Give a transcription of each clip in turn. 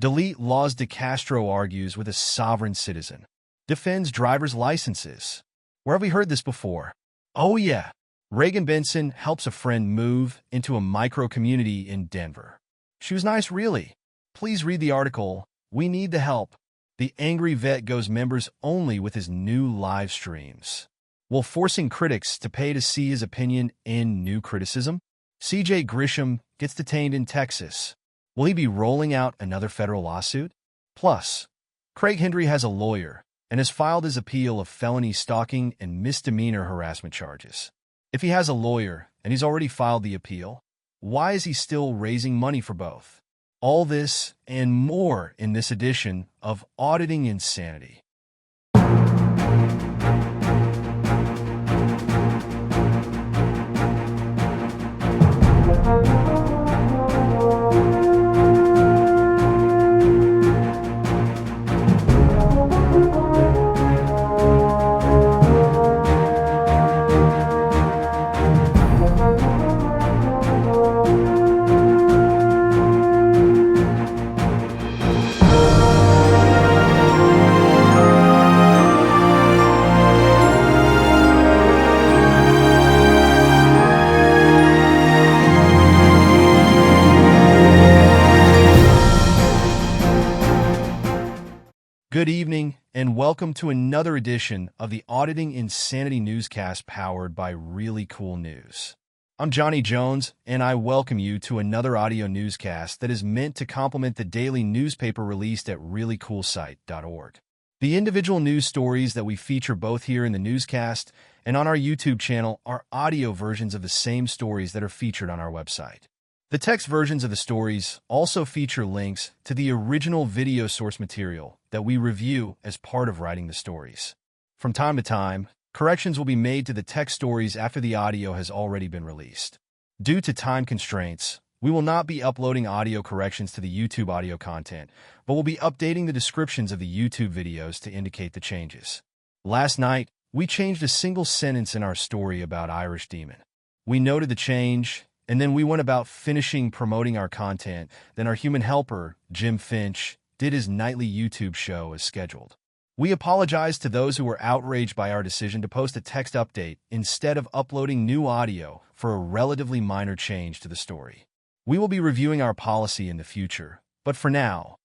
Delete laws. Dicastro argues with a sovereign citizen. Defends driver's licenses. Where have we heard this before? Oh yeah. Regan Benson helps a friend move into a micro-community in Denver. She was nice, really. Please read the article. We need the help. The angry vet goes members only with his new live streams, while forcing critics to pay to see his opinion in new criticism. CJ Grisham gets detained in Texas. Will he be rolling out another federal lawsuit? Plus, Craig Hendry has a lawyer and has filed his appeal of felony stalking and misdemeanor harassment charges. If he has a lawyer and he's already filed the appeal, why is he still raising money for both? All this and more in this edition of Auditing Insanity. Good evening, and welcome to another edition of the Auditing Insanity Newscast powered by ReallyCoolNews. I'm Johnny Jones, and I welcome you to another audio newscast that is meant to complement the daily newspaper released at ReallyCoolSite.org. The individual news stories that we feature both here in the newscast and on our YouTube channel are audio versions of the same stories that are featured on our website. The text versions of the stories also feature links to the original video source material that we review as part of writing the stories. From time to time, corrections will be made to the text stories after the audio has already been released. Due to time constraints, we will not be uploading audio corrections to the YouTube audio content, but we'll be updating the descriptions of the YouTube videos to indicate the changes. Last night, we changed a single sentence in our story about Irish Demon. We noted the change, and then we went about finishing promoting our content. Then our human helper, Jim Finch, did his nightly YouTube show as scheduled. We apologize to those who were outraged by our decision to post a text update instead of uploading new audio for a relatively minor change to the story. We will be reviewing our policy in the future, but for now,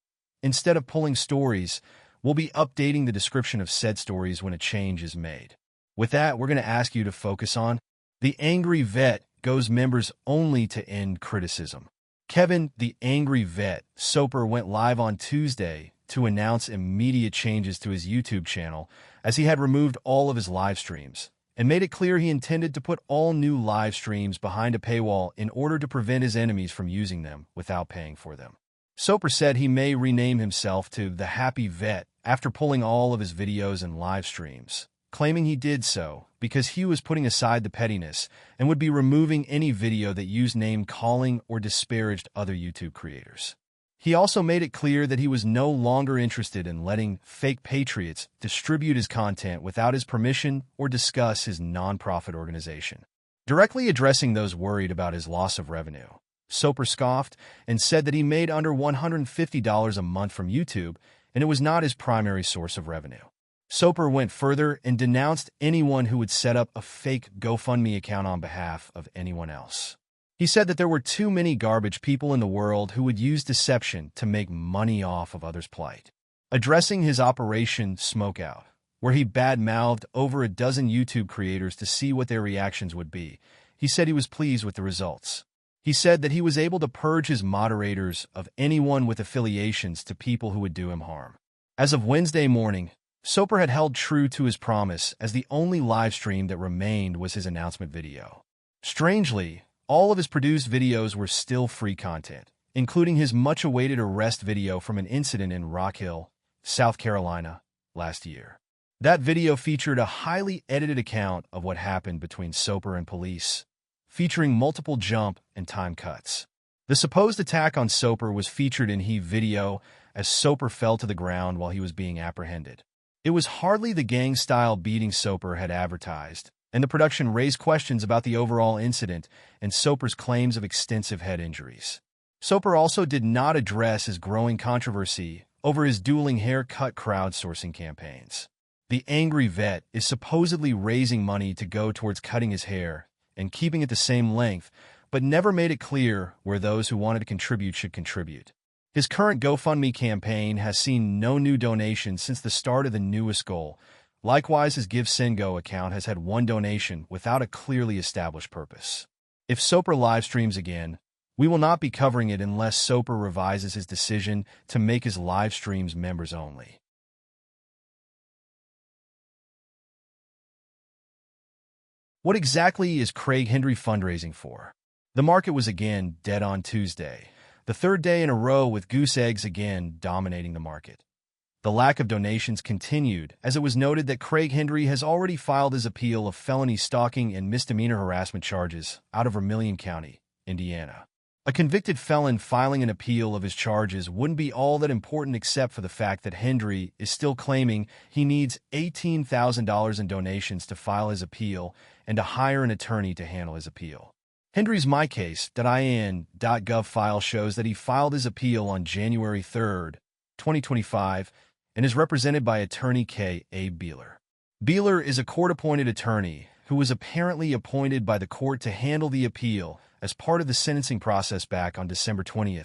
instead of pulling stories, we'll be updating the description of said stories when a change is made. With that, we're going to ask you to focus on the angry vet goes members only to end criticism. Kevin, the angry vet, Soper went live on Tuesday to announce immediate changes to his YouTube channel as he had removed all of his live streams and made it clear he intended to put all new live streams behind a paywall in order to prevent his enemies from using them without paying for them. Soper said he may rename himself to the Happy Vet after pulling all of his videos and live streams, claiming he did so because he was putting aside the pettiness and would be removing any video that used name-calling or disparaged other YouTube creators. He also made it clear that he was no longer interested in letting fake patriots distribute his content without his permission or discuss his nonprofit organization. Directly addressing those worried about his loss of revenue, Soper scoffed and said that he made under $150 a month from YouTube and it was not his primary source of revenue. Soper went further and denounced anyone who would set up a fake GoFundMe account on behalf of anyone else. He said that there were too many garbage people in the world who would use deception to make money off of others' plight. Addressing his Operation Smokeout, where he bad-mouthed over a dozen YouTube creators to see what their reactions would be, he said he was pleased with the results. He said that he was able to purge his moderators of anyone with affiliations to people who would do him harm. As of Wednesday morning, Soper had held true to his promise as the only live stream that remained was his announcement video. Strangely, all of his produced videos were still free content, including his much-awaited arrest video from an incident in Rock Hill, South Carolina, last year. That video featured a highly edited account of what happened between Soper and police, featuring multiple jump and time cuts. The supposed attack on Soper was featured in his video as Soper fell to the ground while he was being apprehended. It was hardly the gang-style beating Soper had advertised, and the production raised questions about the overall incident and Soper's claims of extensive head injuries. Soper also did not address his growing controversy over his dueling haircut crowdsourcing campaigns. The angry vet is supposedly raising money to go towards cutting his hair and keeping it the same length, but never made it clear where those who wanted to contribute should contribute. His current GoFundMe campaign has seen no new donations since the start of the newest goal. Likewise, his GiveSendGo account has had one donation without a clearly established purpose. If Soper livestreams again, we will not be covering it unless Soper revises his decision to make his live streams members only. What exactly is Craig Henry fundraising for? The market was again dead on Tuesday, the third day in a row with goose eggs again dominating the market. The lack of donations continued, as it was noted that Craig Henry has already filed his appeal of felony stalking and misdemeanor harassment charges out of Vermilion County, Indiana. A convicted felon filing an appeal of his charges wouldn't be all that important except for the fact that Henry is still claiming he needs $18,000 in donations to file his appeal and to hire an attorney to handle his appeal. Henry's MyCase.in.gov file shows that he filed his appeal on January 3, 2025, and is represented by attorney K. A. Beeler. Beeler is a court-appointed attorney who was apparently appointed by the court to handle the appeal as part of the sentencing process back on December 20,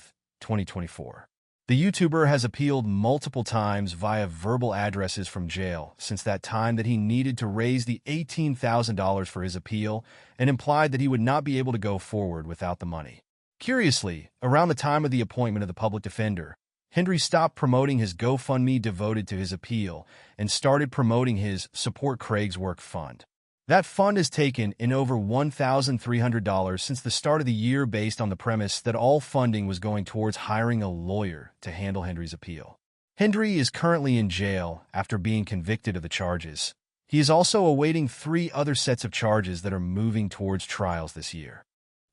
2024. The YouTuber has appealed multiple times via verbal addresses from jail since that time that he needed to raise the $18,000 for his appeal and implied that he would not be able to go forward without the money. Curiously, around the time of the appointment of the public defender, Henry stopped promoting his GoFundMe devoted to his appeal and started promoting his Support Craig's Work fund. That fund has taken in over $1,300 since the start of the year based on the premise that all funding was going towards hiring a lawyer to handle Henry's appeal. Henry is currently in jail after being convicted of the charges. He is also awaiting 3 other sets of charges that are moving towards trials this year.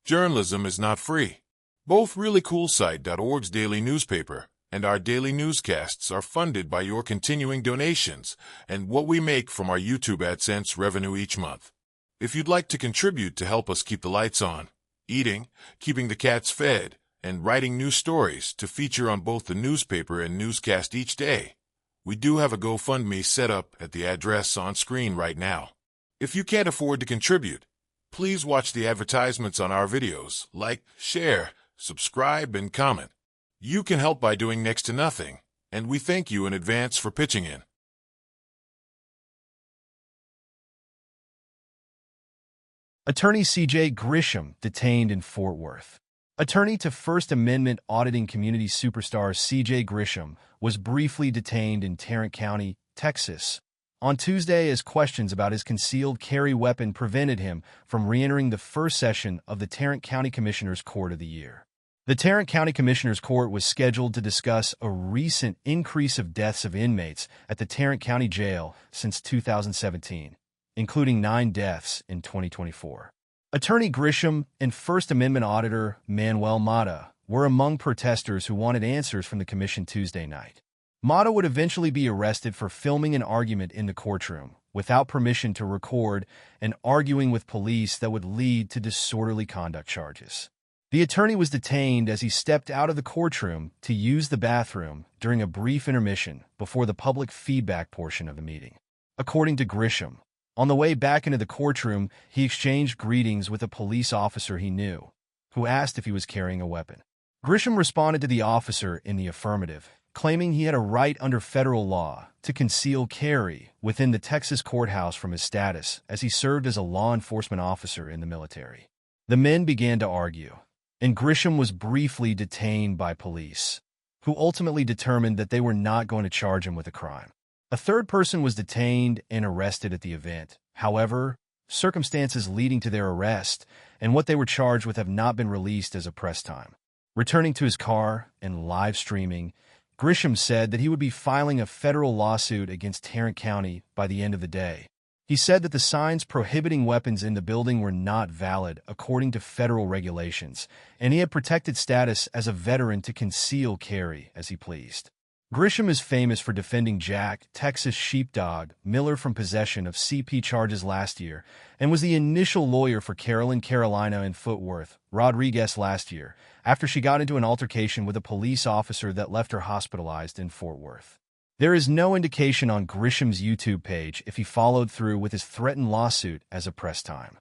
Journalism is not free. Both ReallyCoolSite.org's daily newspaper and our daily newscasts are funded by your continuing donations and what we make from our YouTube AdSense revenue each month. If you'd like to contribute to help us keep the lights on, eating, keeping the cats fed, and writing new stories to feature on both the newspaper and newscast each day, we do have a GoFundMe set up at the address on screen right now. If you can't afford to contribute, please watch the advertisements on our videos, like, share, subscribe, and comment. You can help by doing next to nothing, and we thank you in advance for pitching in. Attorney C.J. Grisham detained in Fort Worth. Attorney to First Amendment auditing community superstar C.J. Grisham was briefly detained in Tarrant County, Texas, on Tuesday as questions about his concealed carry weapon prevented him from re-entering the first session of the Tarrant County Commissioner's Court of the year. The Tarrant County Commissioner's Court was scheduled to discuss a recent increase of deaths of inmates at the Tarrant County Jail since 2017, including 9 deaths in 2024. Attorney Grisham and First Amendment Auditor Manuel Mata were among protesters who wanted answers from the commission Tuesday night. Mata would eventually be arrested for filming an argument in the courtroom without permission to record and arguing with police that would lead to disorderly conduct charges. The attorney was detained as he stepped out of the courtroom to use the bathroom during a brief intermission before the public feedback portion of the meeting. According to Grisham, on the way back into the courtroom, he exchanged greetings with a police officer he knew, who asked if he was carrying a weapon. Grisham responded to the officer in the affirmative, claiming he had a right under federal law to conceal carry within the Texas courthouse from his status as he served as a law enforcement officer in the military. The men began to argue, and Grisham was briefly detained by police, who ultimately determined that they were not going to charge him with a crime. A third person was detained and arrested at the event. However, circumstances leading to their arrest and what they were charged with have not been released as of press time. Returning to his car and live streaming, Grisham said that he would be filing a federal lawsuit against Tarrant County by the end of the day. He said that the signs prohibiting weapons in the building were not valid according to federal regulations, and he had protected status as a veteran to conceal carry as he pleased. Grisham is famous for defending Jack, Texas sheepdog, Miller from possession of CP charges last year, and was the initial lawyer for Carolina and Fort Worth, Rodriguez last year, after she got into an altercation with a police officer that left her hospitalized in Fort Worth. There is no indication on Grisham's YouTube page if he followed through with his threatened lawsuit as of press time.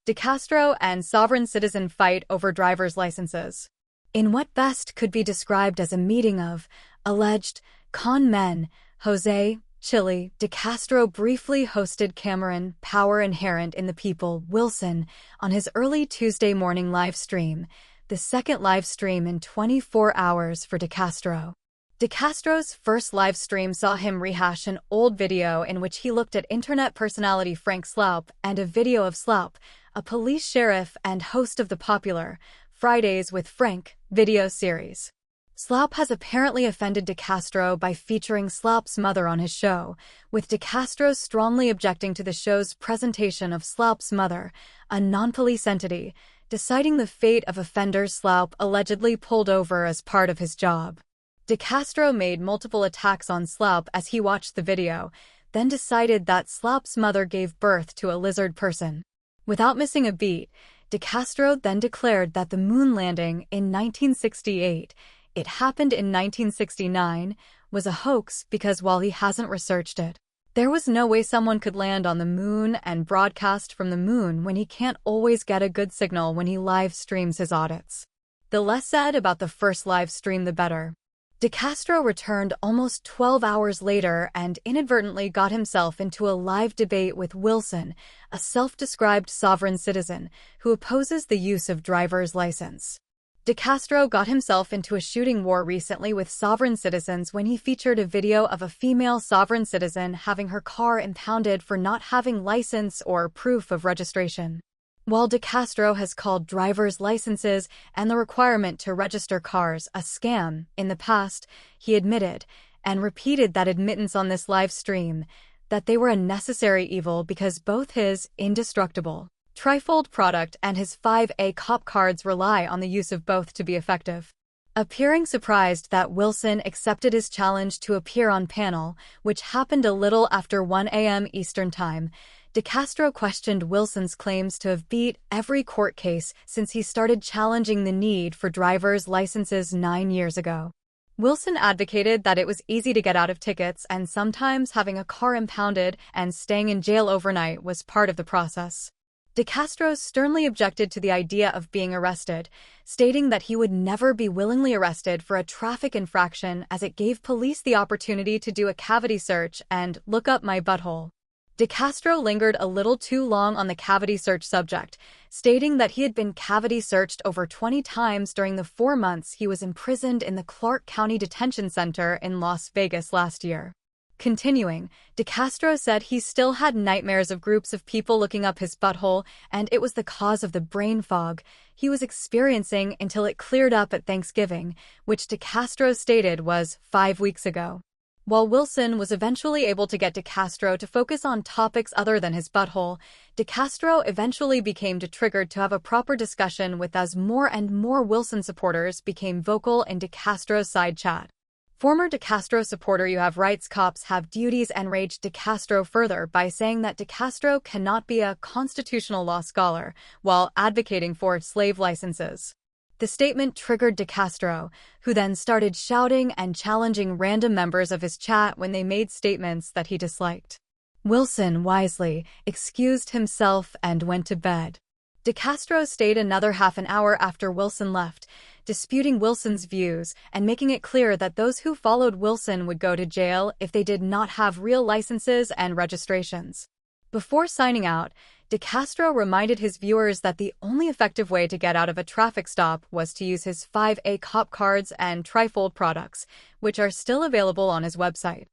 Dicastro and sovereign citizen fight over driver's licenses. In what best could be described as a meeting of alleged con men, Jose, Chile, Dicastro briefly hosted Cameron, power inherent in the people, Wilson, on his early Tuesday morning live stream, the second live stream in 24 hours for Dicastro. Dicastro's first live stream saw him rehash an old video in which he looked at internet personality Frank Sloup and a video of Sloup, a police sheriff and host of the popular Fridays with Frank video series. Sloup has apparently offended Dicastro by featuring Sloup's mother on his show, with Dicastro strongly objecting to the show's presentation of Sloup's mother, a non-police entity, deciding the fate of offenders Sloup allegedly pulled over as part of his job. Dicastro made multiple attacks on Sloup as he watched the video, then decided that Sloup's mother gave birth to a lizard person. Without missing a beat, Dicastro then declared that the moon landing in 1968, it happened in 1969, was a hoax because while he hasn't researched it, there was no way someone could land on the moon and broadcast from the moon when he can't always get a good signal when he live streams his audits. The less said about the first live stream, the better. Dicastro returned almost 12 hours later and inadvertently got himself into a live debate with Wilson, a self-described sovereign citizen who opposes the use of driver's license. Dicastro got himself into a shooting war recently with sovereign citizens when he featured a video of a female sovereign citizen having her car impounded for not having license or proof of registration. While Dicastro has called driver's licenses and the requirement to register cars a scam in the past, he admitted, and repeated that admittance on this live stream, that they were a necessary evil because both his indestructible trifold product and his 5A cop cards rely on the use of both to be effective. Appearing surprised that Wilson accepted his challenge to appear on panel, which happened a little after 1 a.m. Eastern Time, Dicastro questioned Wilson's claims to have beat every court case since he started challenging the need for driver's licenses 9 years ago. Wilson advocated that it was easy to get out of tickets and sometimes having a car impounded and staying in jail overnight was part of the process. Dicastro sternly objected to the idea of being arrested, stating that he would never be willingly arrested for a traffic infraction as it gave police the opportunity to do a cavity search and look up my butthole. Dicastro lingered a little too long on the cavity search subject, stating that he had been cavity searched over 20 times during the 4 months he was imprisoned in the Clark County Detention Center in Las Vegas last year. Continuing, Dicastro said he still had nightmares of groups of people looking up his butthole, and it was the cause of the brain fog he was experiencing until it cleared up at Thanksgiving, which Dicastro stated was 5 weeks ago. While Wilson was eventually able to get Dicastro to focus on topics other than his butthole, Dicastro eventually became triggered to have a proper discussion with as more and more Wilson supporters became vocal in Dicastro's side chat. Former Dicastro supporter You Have Rights Cops Have Duties enraged Dicastro further by saying that Dicastro cannot be a constitutional law scholar while advocating for slave licenses. The statement triggered Dicastro, who then started shouting and challenging random members of his chat when they made statements that he disliked. Wilson wisely excused himself and went to bed. Dicastro stayed another half an hour after Wilson left, disputing Wilson's views and making it clear that those who followed Wilson would go to jail if they did not have real licenses and registrations. Before signing out, Dicastro reminded his viewers that the only effective way to get out of a traffic stop was to use his 5A cop cards and trifold products, which are still available on his website.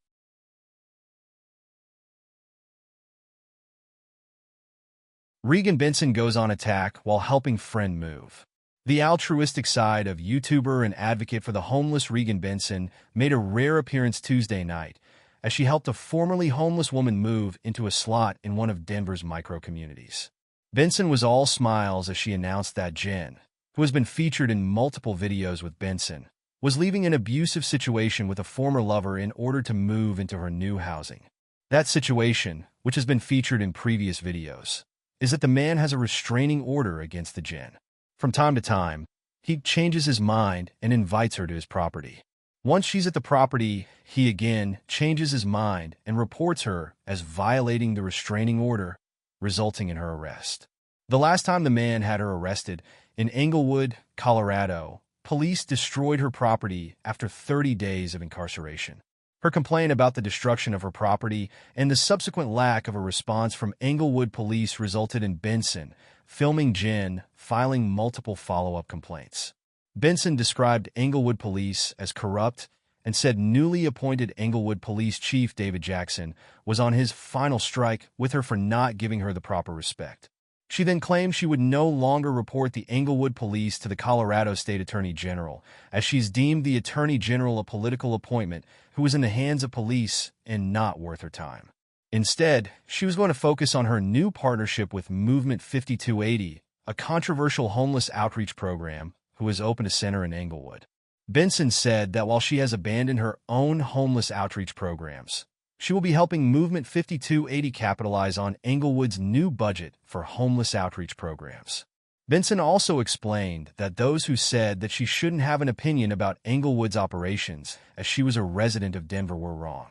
Regan Benson goes on attack while helping friend move. The altruistic side of YouTuber and advocate for the homeless Regan Benson made a rare appearance Tuesday night, as she helped a formerly homeless woman move into a slot in one of Denver's micro-communities. Benson was all smiles as she announced that Jen, who has been featured in multiple videos with Benson, was leaving an abusive situation with a former lover in order to move into her new housing. That situation, which has been featured in previous videos, is that the man has a restraining order against the Jen. From time to time, he changes his mind and invites her to his property. Once she's at the property, he again changes his mind and reports her as violating the restraining order, resulting in her arrest. The last time the man had her arrested, in Englewood, Colorado, police destroyed her property after 30 days of incarceration. Her complaint about the destruction of her property and the subsequent lack of a response from Englewood police resulted in Benson filming Jen filing multiple follow-up complaints. Benson described Englewood police as corrupt and said newly appointed Englewood Police Chief David Jackson was on his final strike with her for not giving her the proper respect. She then claimed she would no longer report the Englewood police to the Colorado State Attorney General, as she's deemed the Attorney General a political appointment who was in the hands of police and not worth her time. Instead, she was going to focus on her new partnership with Movement 5280, a controversial homeless outreach program who has opened a center in Englewood. Benson said that while she has abandoned her own homeless outreach programs, she will be helping Movement 5280 capitalize on Englewood's new budget for homeless outreach programs. Benson also explained that those who said that she shouldn't have an opinion about Englewood's operations as she was a resident of Denver were wrong.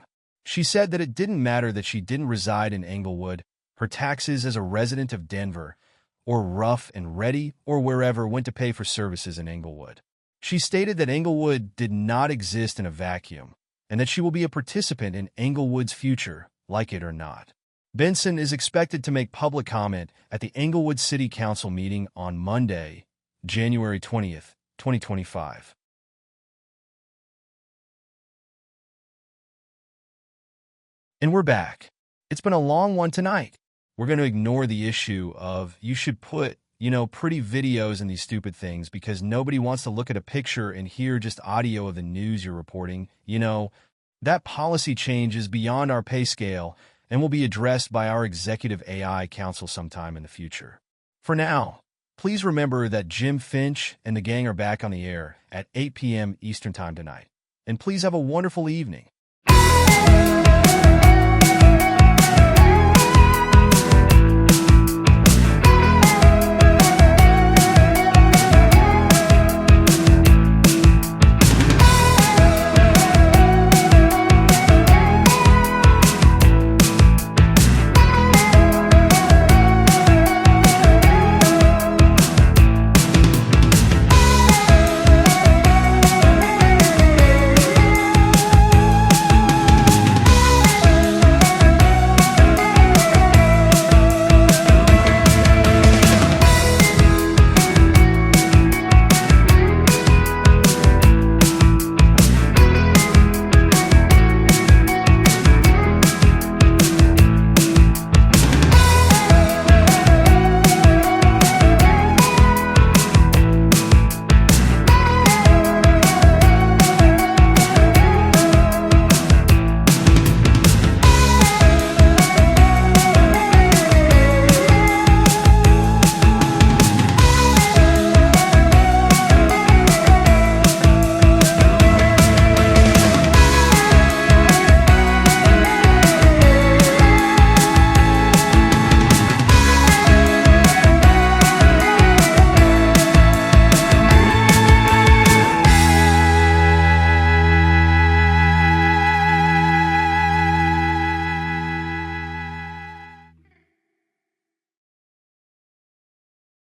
She said that it didn't matter that she didn't reside in Englewood, her taxes as a resident of Denver, or Rough and Ready, or wherever went to pay for services in Englewood. She stated that Englewood did not exist in a vacuum, and that she will be a participant in Englewood's future, like it or not. Benson is expected to make public comment at the Englewood City Council meeting on Monday, January 20th, 2025. And we're back. It's been a long one tonight. We're going to ignore the issue of you should put, pretty videos in these stupid things because nobody wants to look at a picture and hear just audio of the news you're reporting. That policy change is beyond our pay scale and will be addressed by our executive AI council sometime in the future. For now, please remember that Jim Finch and the gang are back on the air at 8 p.m. Eastern Time tonight. And please have a wonderful evening.